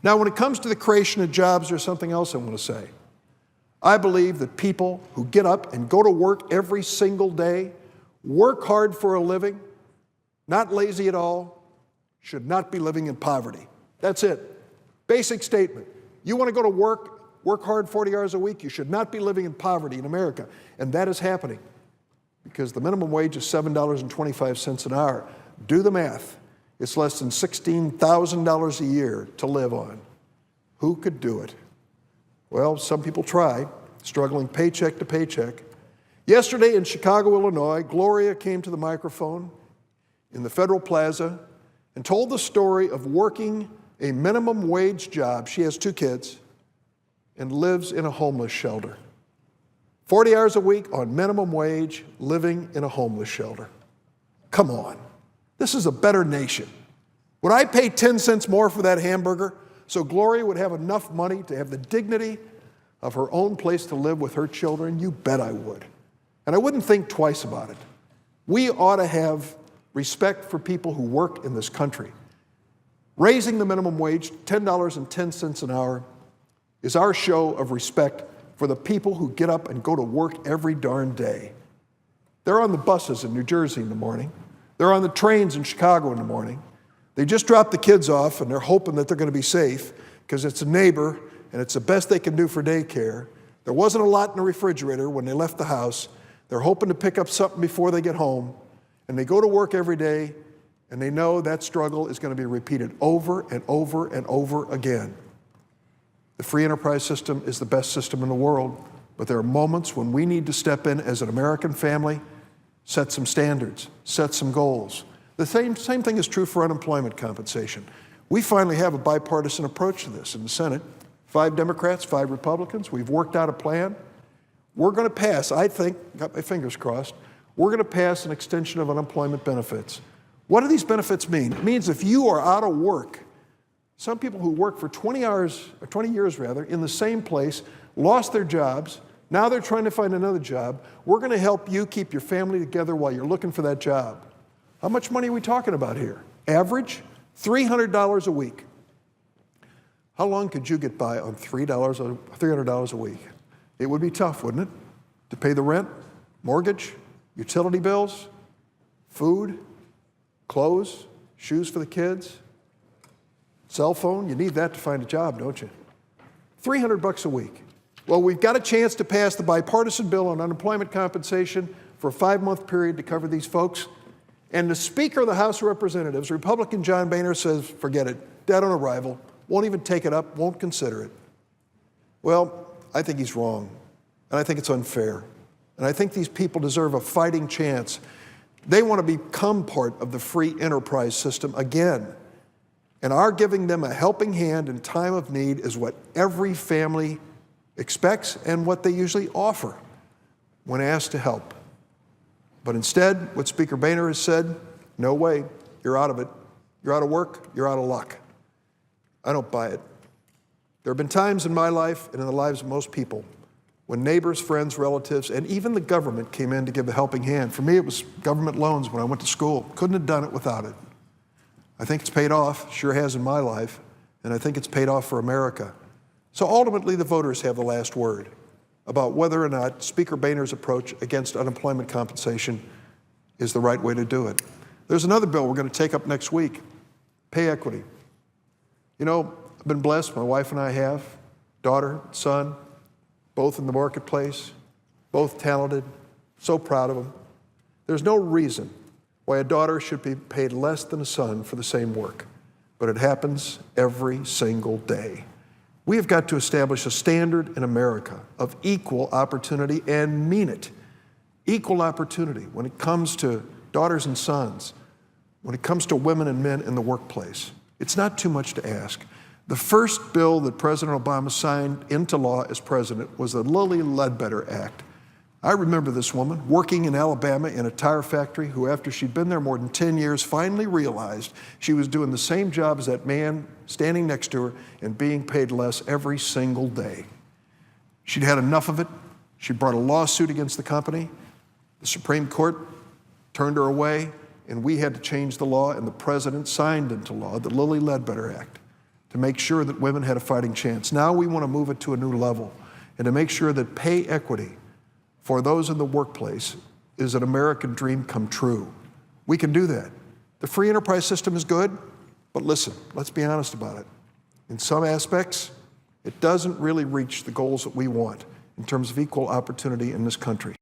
Now, when it comes to the creation of jobs, there's something else I want to say. I believe that people who get up and go to work every single day, work hard for a living, not lazy at all, should not be living in poverty. That's it. Basic statement. You want to go to work hard 40 hours a week, you should not be living in poverty in America. And that is happening because the minimum wage is $7.25 an hour. Do the math. It's less than $16,000 a year to live on. Who could do it? Well, some people try, struggling paycheck to paycheck. Yesterday in Chicago, Illinois, Gloria came to the microphone in the Federal Plaza and told the story of working a minimum wage job. She has 2 kids and lives in a homeless shelter. 40 hours a week on minimum wage, living in a homeless shelter. Come on. This is a better nation. Would I pay 10 cents more for that hamburger so Gloria would have enough money to have the dignity of her own place to live with her children? You bet I would. And I wouldn't think twice about it. We ought to have respect for people who work in this country. Raising the minimum wage, $10.10 an hour, is our show of respect for the people who get up and go to work every darn day. They're on the buses in New Jersey in the morning. They're on the trains in Chicago in the morning. They just dropped the kids off and they're hoping that they're going to be safe because it's a neighbor and it's the best they can do for daycare. There wasn't a lot in the refrigerator when they left the house. They're hoping to pick up something before they get home. And they go to work every day and they know that struggle is going to be repeated over and over and over again. The free enterprise system is the best system in the world, but there are moments when we need to step in as an American family, set some standards, set some goals. The same thing is true for unemployment compensation. We finally have a bipartisan approach to this in the Senate. 5 Democrats, 5 Republicans. We've worked out a plan. We're going to pass, I think, got my fingers crossed, we're going to pass an extension of unemployment benefits. What do these benefits mean? It means if you are out of work, some people who work for 20 years in the same place, lost their jobs, now they're trying to find another job. We're going to help you keep your family together while you're looking for that job. How much money are we talking about here? Average, $300 a week. How long could you get by on $300 a week? It would be tough, wouldn't it? To pay the rent, mortgage, utility bills, food, clothes, shoes for the kids, cell phone. You need that to find a job, don't you? $300 a week. Well, we've got a chance to pass the bipartisan bill on unemployment compensation for a 5-month period to cover these folks. And the Speaker of the House of Representatives, Republican John Boehner, says, forget it, dead on arrival, won't even take it up, won't consider it. Well, I think he's wrong, and I think it's unfair. And I think these people deserve a fighting chance. They want to become part of the free enterprise system again. And our giving them a helping hand in time of need is what every family expects and what they usually offer when asked to help. But instead, what Speaker Boehner has said, no way, you're out of it. You're out of work, you're out of luck. I don't buy it. There have been times in my life and in the lives of most people when neighbors, friends, relatives, and even the government came in to give a helping hand. For me, it was government loans when I went to school. Couldn't have done it without it. I think it's paid off, sure has in my life, and I think it's paid off for America. So ultimately, the voters have the last word about whether or not Speaker Boehner's approach against unemployment compensation is the right way to do it. There's another bill we're going to take up next week, pay equity. You know, I've been blessed, my wife and I have, daughter, son, both in the marketplace, both talented, so proud of them. There's no reason why a daughter should be paid less than a son for the same work, but it happens every single day. We have got to establish a standard in America of equal opportunity and mean it. Equal opportunity when it comes to daughters and sons, when it comes to women and men in the workplace. It's not too much to ask. The first bill that President Obama signed into law as president was the Lilly Ledbetter Act. I remember this woman working in Alabama in a tire factory who, after she'd been there more than 10 years, finally realized she was doing the same job as that man standing next to her and being paid less every single day. She'd had enough of it. She brought a lawsuit against the company. The Supreme Court turned her away, and we had to change the law, and the president signed into law the Lilly Ledbetter Act. to make sure that women had a fighting chance. Now we want to move it to a new level and to make sure that pay equity for those in the workplace is an American dream come true. We can do that. The free enterprise system is good, but listen, let's be honest about it. In some aspects, it doesn't really reach the goals that we want in terms of equal opportunity in this country.